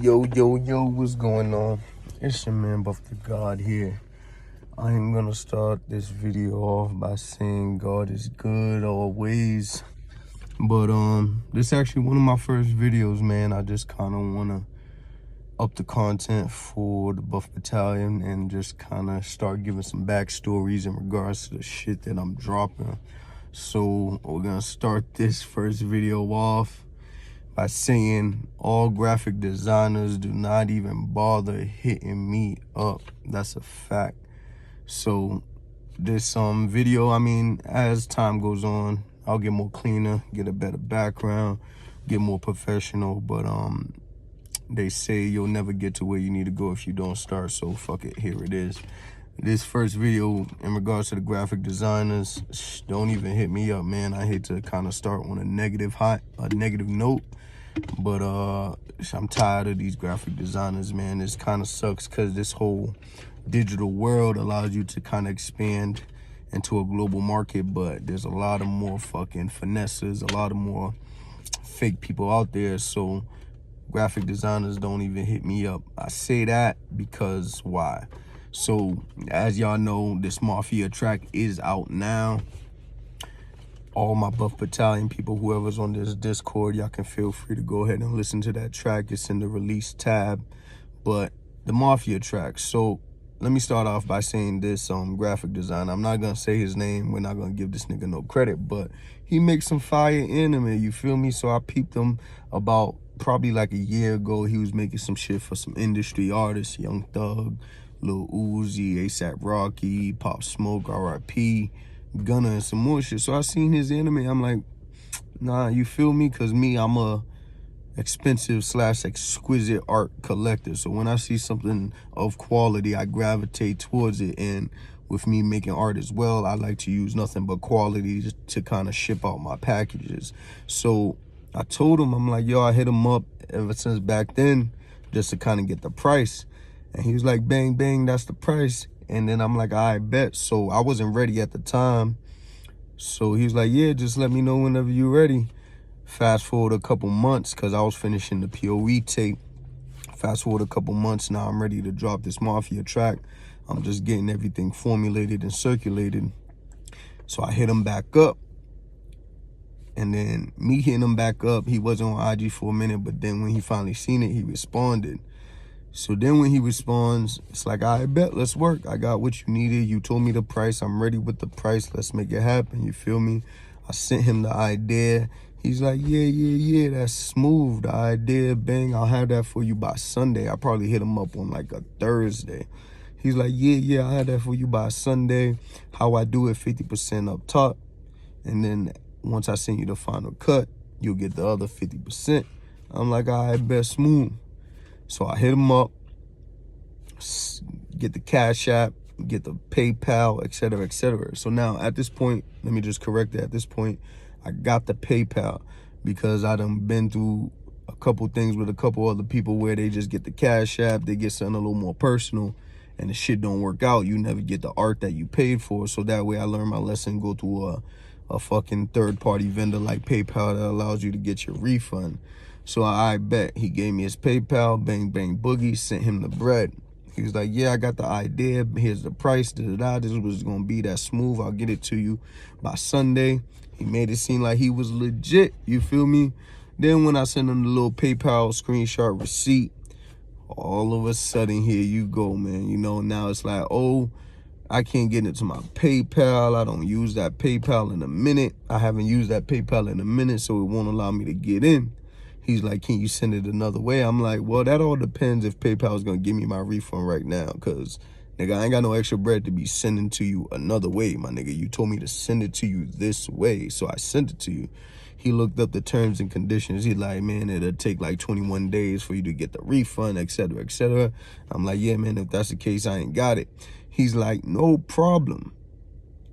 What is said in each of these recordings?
Yo, what's going on? It's your man Buff the God here. I am gonna start this video off by saying God is good always. But this is actually one of my first videos, man. I just kinda wanna up the content for the Buff Battalion and just kinda start giving some backstories in regards to the shit that I'm dropping. So we're gonna start this first video off by saying all graphic designers do not even bother hitting me up. That's a fact. So this video, I mean, as time goes on, I'll get more cleaner, get a better background, get more professional, but they say you'll never get to where you need to go if you don't start. So fuck it, here it is. This first video in regards to the graphic designers, don't even hit me up, man. I hate to kind of start on a negative note, but I'm tired of these graphic designers, man. This kind of sucks because this whole digital world allows you to kind of expand into a global market, but there's a lot of more fucking finesses, a lot of more fake people out there. So graphic designers don't even hit me up. I say that because why? So as y'all know, this Mafia track is out now. All my Buff Battalion people, whoever's on this Discord, y'all can feel free to go ahead and listen to that track. It's in the release tab. But the Mafia track. So let me start off by saying this graphic designer. I'm not gonna say his name. We're not gonna give this nigga no credit, but he makes some fire anime, you feel me? So I peeped him about probably like a year ago. He was making some shit for some industry artists, Young Thug, Lil Uzi, ASAP Rocky, Pop Smoke, R.I.P., Gunna, and some more shit. So I seen his anime. I'm like, nah, you feel me? Cause me, I'm a expensive / exquisite art collector. So when I see something of quality, I gravitate towards it. And with me making art as well, I like to use nothing but quality to kind of ship out my packages. So I told him, I'm like, yo, I hit him up ever since back then just to kind of get the price. And he was like, bang, bang, that's the price. And then I'm like, I bet. So I wasn't ready at the time. So he was like, yeah, just let me know whenever you're ready. Fast forward a couple months, because I was finishing the POE tape. Fast forward a couple months, now I'm ready to drop this Mafia track. I'm just getting everything formulated and circulated. So I hit him back up. And then me hitting him back up, he wasn't on IG for a minute, but then when he finally seen it, he responded. So then when he responds, it's like, I bet, let's work. I got what you needed. You told me the price. I'm ready with the price. Let's make it happen. You feel me? I sent him the idea. He's like, yeah, that's smooth. The idea, bang, I'll have that for you by Sunday. I probably hit him up on like a Thursday. He's like, yeah, I'll have that for you by Sunday. How I do it, 50% up top. And then once I send you the final cut, you'll get the other 50%. I'm like, I bet, smooth. So I hit him up, get the Cash App, get the PayPal, etc., etc. So now at this point, let me just correct that. At this point, I got the PayPal because I done been through a couple things with a couple other people where they just get the Cash App, they get something a little more personal, and the shit don't work out. You never get the art that you paid for. So that way I learned my lesson, go to a fucking third-party vendor like PayPal that allows you to get your refund. So I bet. He gave me his PayPal, bang, bang, boogie, sent him the bread. He was like, yeah, I got the idea. Here's the price, da-da-da. This was going to be that smooth. I'll get it to you by Sunday. He made it seem like he was legit, you feel me? Then when I sent him the little PayPal screenshot receipt, all of a sudden, here you go, man. You know, now it's like, oh, I can't get into my PayPal. I don't use that PayPal in a minute. I haven't used that PayPal in a minute, so it won't allow me to get in. He's like, can you send it another way? I'm like, well, that all depends if PayPal is going to give me my refund right now. Because, nigga, I ain't got no extra bread to be sending to you another way, my nigga. You told me to send it to you this way. So I sent it to you. He looked up the terms and conditions. He's like, man, it'll take like 21 days for you to get the refund, etc., etc. I'm like, yeah, man, if that's the case, I ain't got it. He's like, no problem.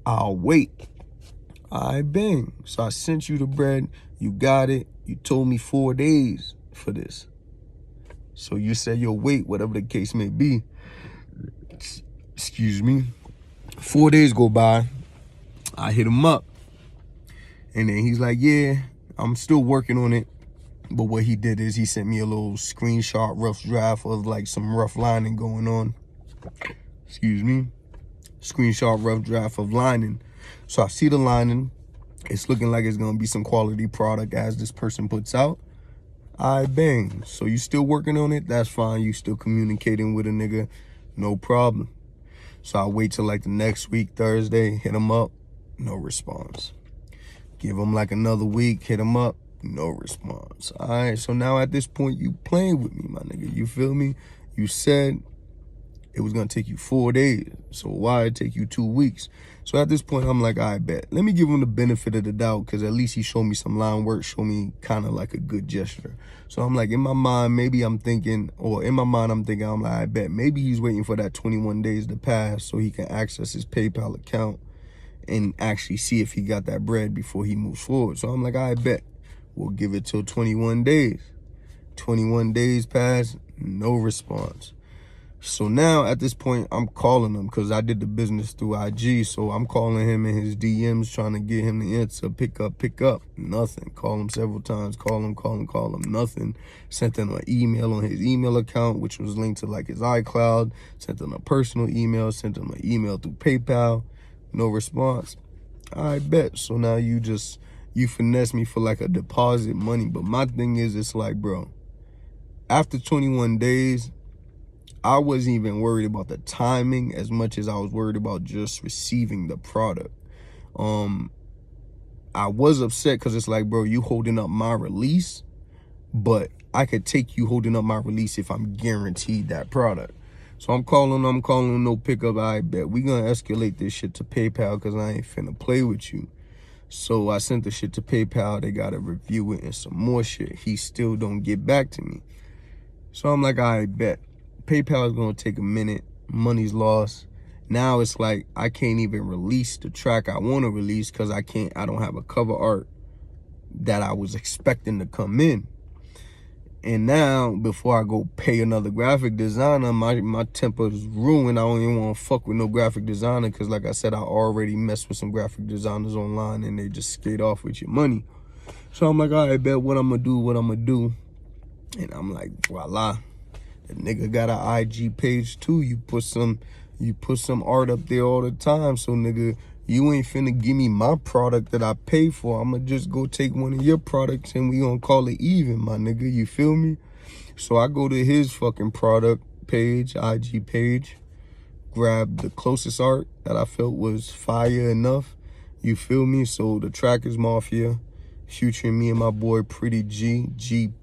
I'll wait. I bang. So I sent you the bread. You got it. You told me 4 days for this. So you said you'll wait, whatever the case may be. Excuse me. 4 days go by. I hit him up. And then he's like, yeah, I'm still working on it. But what he did is he sent me a little screenshot, rough draft of like some rough lining going on. Excuse me. Screenshot, rough draft of lining. So I see the lining. It's looking like it's gonna be some quality product as this person puts out. Bang. So you still working on it? That's fine. You still communicating with a nigga? No problem. So I wait till like the next week, Thursday, hit him up, no response. Give him like another week, hit him up, no response. All right, so now at this point, you playing with me, my nigga. You feel me? You said it was gonna take you 4 days. So why it take you 2 weeks? So at this point, I'm like, I bet. Let me give him the benefit of the doubt, because at least he showed me some line work, showed me kind of like a good gesture. So I'm like, in my mind, maybe I'm thinking, I'm like, I bet maybe he's waiting for that 21 days to pass so he can access his PayPal account and actually see if he got that bread before he moves forward. So I'm like, I bet. We'll give it till 21 days. 21 days pass, no response. So now at this point, I'm calling him because I did the business through IG. So I'm calling him in his DMs, trying to get him the answer. Pick up. Nothing. Call him several times. Call him. Nothing. Sent him an email on his email account, which was linked to like his iCloud. Sent him a personal email. Sent him an email through PayPal. No response. I bet. So now you finesse me for like a deposit money. But my thing is, it's like, bro, after 21 days, I wasn't even worried about the timing as much as I was worried about just receiving the product. I was upset because it's like, bro, you holding up my release, but I could take you holding up my release if I'm guaranteed that product. So I'm calling, no pickup. I bet we gonna escalate this shit to PayPal because I ain't finna play with you. So I sent the shit to PayPal. They gotta review it and some more shit. He still don't get back to me. So I'm like, I bet. PayPal is gonna take a minute. Money's lost. Now it's like I can't even release the track I want to release because I don't have a cover art that I was expecting to come in. And now before I go pay another graphic designer, my temper is ruined. I don't even want to fuck with no graphic designer because, like I said, I already messed with some graphic designers online and they just skate off with your money. So I'm like, all right, bet, what I'm gonna do. And I'm like, voila. The nigga got an IG page too. You put some art up there all the time. So nigga, you ain't finna give me my product that I pay for. I'ma just go take one of your products and we gonna call it even, my nigga. You feel me? So I go to his fucking product page, IG page, grab the closest art that I felt was fire enough. You feel me? So the track is Mafia, featuring me and my boy Pretty G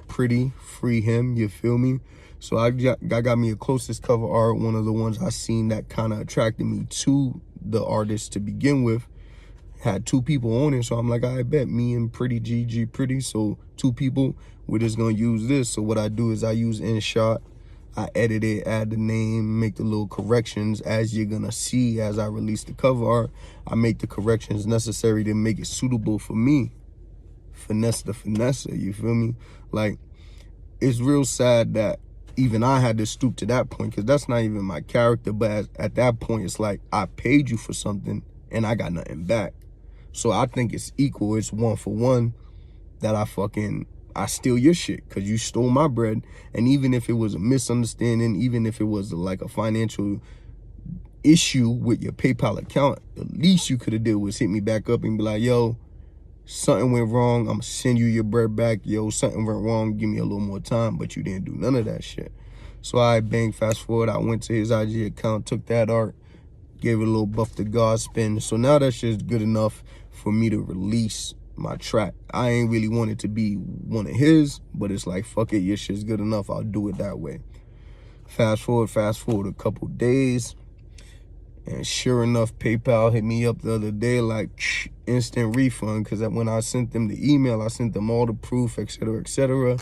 Pretty, free him, you feel me? So I got me a closest cover art, one of the ones I seen that kind of attracted me to the artist to begin with. Had 2 people on it, so I'm like, I bet me and Pretty G Pretty, so 2 people, we're just gonna use this. So what I do is I use InShot, I edit it, add the name, make the little corrections as you're gonna see as I release the cover art. I make the corrections necessary to make it suitable for me. Finesse the finesser, you feel me? Like, it's real sad that even I had to stoop to that point because that's not even my character. But at that point, it's like I paid you for something and I got nothing back. So I think it's equal. It's 1 for 1 that I steal your shit because you stole my bread. And even if it was a misunderstanding, even if it was like a financial issue with your PayPal account, the least you could have did was hit me back up and be like, yo, something went wrong, I'm gonna send you your bread back. Yo, something went wrong, give me a little more time. But you didn't do none of that shit. So I bang, fast forward, I went to his IG account, took that art, gave it a little buff to God spin. So now that shit's good enough for me to release my track. I ain't really want it to be one of his, but it's like, fuck it, your shit's good enough, I'll do it that way. Fast forward a couple days, and sure enough, PayPal hit me up the other day like instant refund, because when I sent them the email, I sent them all the proof, etc., etc.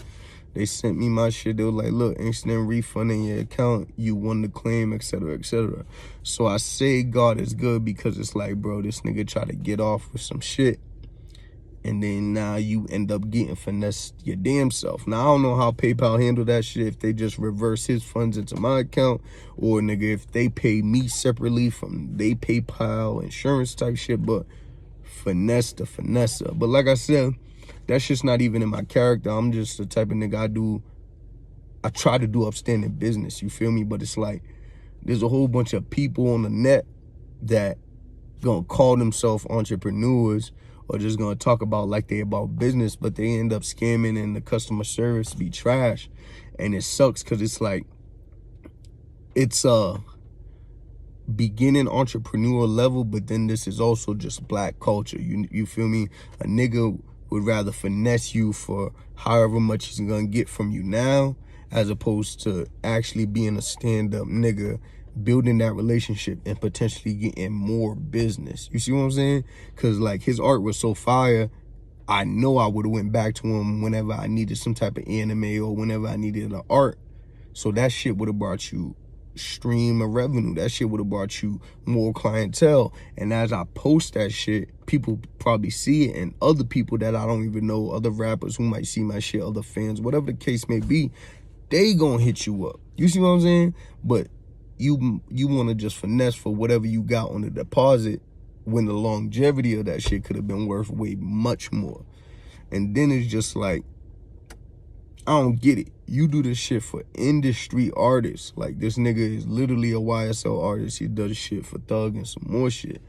They sent me my shit. They were like, look, instant refund in your account, you won the claim, etc., etc. So I say God is good because it's like, bro, this nigga try to get off with some shit, and then now you end up getting finessed your damn self. Now, I don't know how PayPal handle that shit, if they just reverse his funds into my account, or nigga, if they pay me separately from they PayPal insurance type shit, but finesse the finesser. But like I said, That shit's not even in my character. I'm just the type of nigga I try to do upstanding business, you feel me? But it's like, there's a whole bunch of people on the net that gonna call themselves entrepreneurs or just gonna talk about like they about business, but they end up scamming and the customer service be trash. And it sucks because it's like, it's beginning entrepreneur level, but then this is also just black culture. You feel me? A nigga would rather finesse you for however much he's gonna get from you now, as opposed to actually being a stand-up nigga, building that relationship and potentially getting more business. You see what I'm saying? Because like his art was so fire, I know I would have went back to him whenever I needed some type of anime or whenever I needed an art. So that shit would have brought you stream of revenue. That shit would have brought you more clientele. And as I post that shit, people probably see it, and other people that I don't even know, other rappers who might see my shit, other fans, whatever the case may be, they gonna hit you up. You see what I'm saying? But you want to just finesse for whatever you got on the deposit, when the longevity of that shit could have been worth way much more. And then it's just like, I don't get it. You do this shit for industry artists. Like, this nigga is literally a YSL artist. He does shit for Thug and some more shit.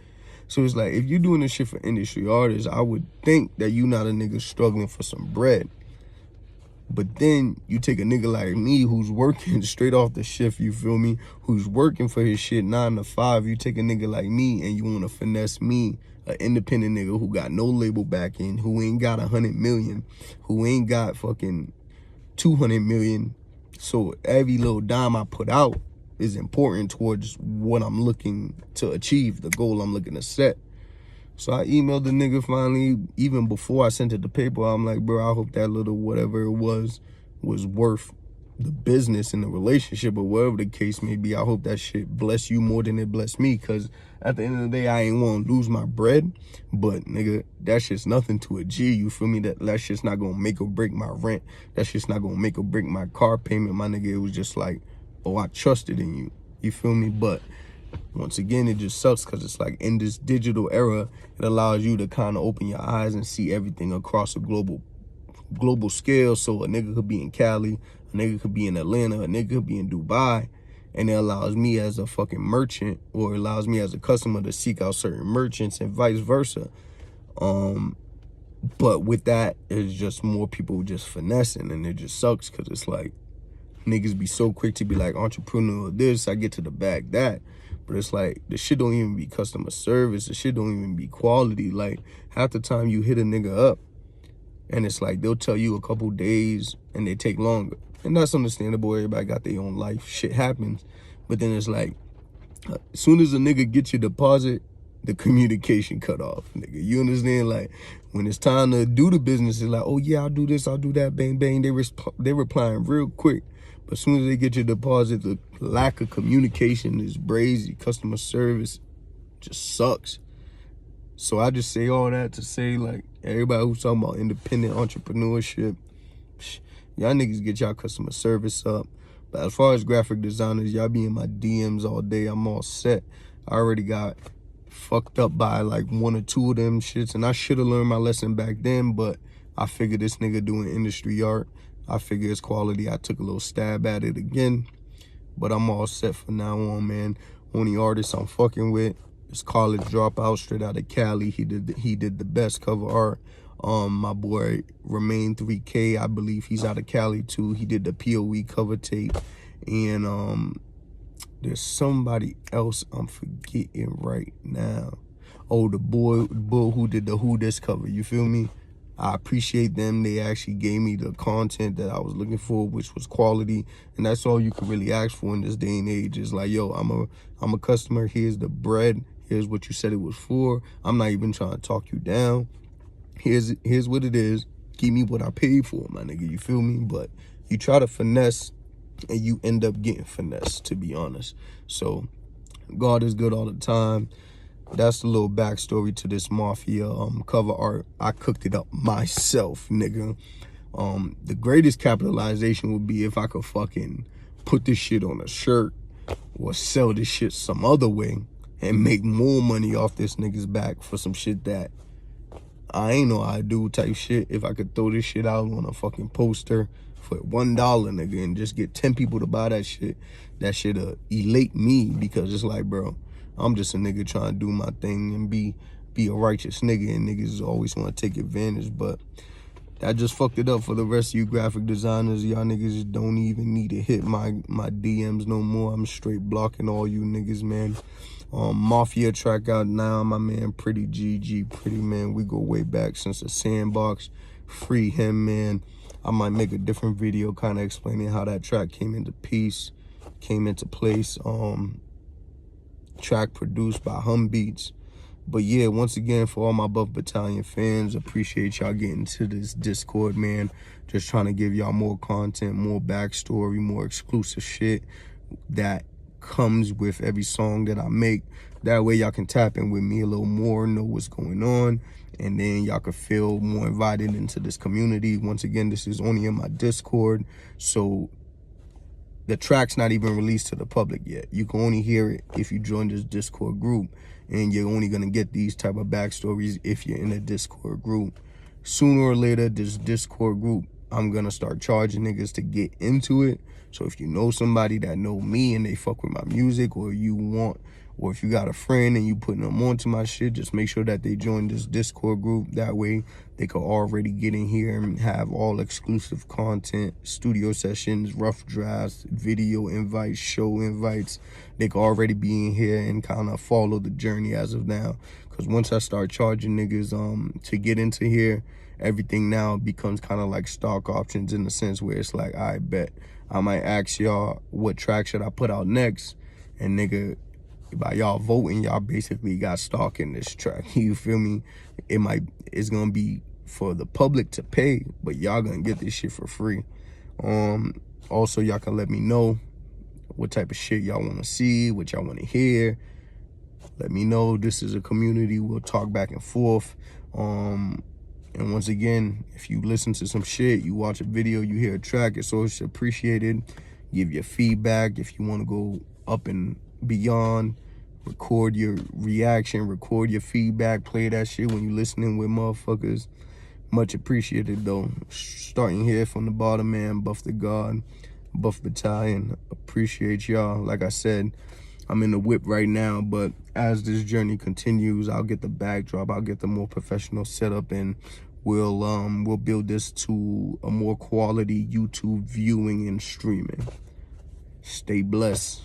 So it's like, if you're doing this shit for industry artists, I would think that you not a nigga struggling for some bread. But then you take a nigga like me who's working straight off the shift, you feel me? Who's working for his shit 9 to 5. You take a nigga like me and you want to finesse me, an independent nigga who got no label backing, who ain't got 100 million, who ain't got fucking 200 million. So every little dime I put out is important towards what I'm looking to achieve, the goal I'm looking to set. So I emailed the nigga finally, even before I sent it the paper. I'm like, bro, I hope that little whatever it was worth the business and the relationship, or whatever the case may be. I hope that shit bless you more than it blessed me, because at the end of the day, I ain't want to lose my bread. But nigga, that shit's nothing to a G, you feel me? That shit's not gonna make or break my rent. That shit's not gonna make or break my car payment, my nigga. It was just like, oh, I trusted in you, you feel me? But once again, it just sucks because it's like, in this digital era, it allows you to kind of open your eyes and see everything across a global scale. So a nigga could be in Cali, a nigga could be in Atlanta, a nigga could be in Dubai, and it allows me as a fucking merchant, or allows me as a customer, to seek out certain merchants and vice versa. But with that, it's just more people just finessing, and it just sucks because it's like, niggas be so quick to be like, entrepreneur this, I get to the bag that. But it's like, the shit don't even be customer service. The shit don't even be quality. Like, half the time you hit a nigga up, and it's like, they'll tell you a couple days, and they take longer. And that's understandable. Everybody got their own life. Shit happens. But then it's like, as soon as a nigga gets your deposit, the communication cut off, nigga. You understand? Like, when it's time to do the business, it's like, oh yeah, I'll do this, I'll do that, bang, bang. They replying real quick. But as soon as they get your deposit, the lack of communication is brazy. Customer service just sucks. So I just say all that to say, like, everybody who's talking about independent entrepreneurship, y'all niggas get y'all customer service up. But as far as graphic designers, y'all be in my DMs all day. I'm all set. I already got fucked up by like 1 or 2 of them shits, and I should have learned my lesson back then, but I figured this nigga doing industry art, I figure it's quality. I took a little stab at it again, but I'm all set from now on, man. Only artist I'm fucking with is college dropout straight out of Cali. He did the best cover art. My boy Remain 3K, I believe he's out of Cali too. He did the POE cover tape, and there's somebody else I'm forgetting right now. Oh, the boy who did the Who This cover, you feel me? I appreciate them. They actually gave me the content that I was looking for, which was quality. And that's all you can really ask for in this day and age. Is like, yo, I'm a customer. Here's the bread. Here's what you said it was for. I'm not even trying to talk you down. Here's what it is. Give me what I paid for, my nigga. You feel me? But you try to finesse, and you end up getting finessed, to be honest. So God is good all the time. That's the little backstory to this Mafia cover art. I cooked it up myself, nigga. The greatest capitalization would be if I could fucking put this shit on a shirt or sell this shit some other way and make more money off this nigga's back for some shit that I ain't know I do type shit. If I could throw this shit out on a fucking poster for $1, nigga, and just get 10 people to buy that shit elate me, because it's like, bro, I'm just a nigga trying to do my thing and be a righteous nigga, and niggas always want to take advantage. But I just fucked it up for the rest of you graphic designers. Y'all niggas don't even need to hit my DMs no more. I'm straight blocking all you niggas, man. Mafia track out now, my man Pretty GG. Pretty, man, we go way back since the Sandbox. Free him, man. I might make a different video kind of explaining how that track came into place. Track produced by Humbeats. But yeah, once again, for all my Buff Battalion fans, appreciate y'all getting to this Discord, man. Just trying to give y'all more content, more backstory, more exclusive shit that comes with every song that I make. That way y'all can tap in with me a little more, know what's going on, and then y'all can feel more invited into this community. Once again, this is only in my Discord, so the track's not even released to the public yet. You can only hear it if you join this Discord group, and you're only gonna get these type of backstories if you're in a Discord group. Sooner or later, this Discord group, I'm gonna start charging niggas to get into it. So if you know somebody that know me and they fuck with my music, or if you got a friend and you putting them onto my shit, just make sure that they join this Discord group. That way they could already get in here and have all exclusive content, studio sessions, rough drafts, video invites, show invites. They could already be in here and kind of follow the journey as of now. Because once I start charging niggas to get into here, everything now becomes kind of like stock options, in the sense where it's like, I bet I might ask y'all what track should I put out next, and nigga, by y'all voting, y'all basically got stock in this track. You feel me? It's gonna be for the public to pay, but y'all gonna get this shit for free. Also, y'all can let me know what type of shit y'all want to see, what y'all want to hear. Let me know. This is a community. We'll talk back and forth. And once again, if you listen to some shit, you watch a video, you hear a track, it's always appreciated. Give your feedback. If you want to go up and beyond, record your reaction, record your feedback, play that shit when you listening with motherfuckers. Much appreciated, though. Starting here from the bottom, man. Buff the God, Buff Battalion. Appreciate y'all. Like I said, I'm in the whip right now, but as this journey continues, I'll get the backdrop, I'll get the more professional setup, and we'll build this to a more quality YouTube viewing and streaming. Stay blessed.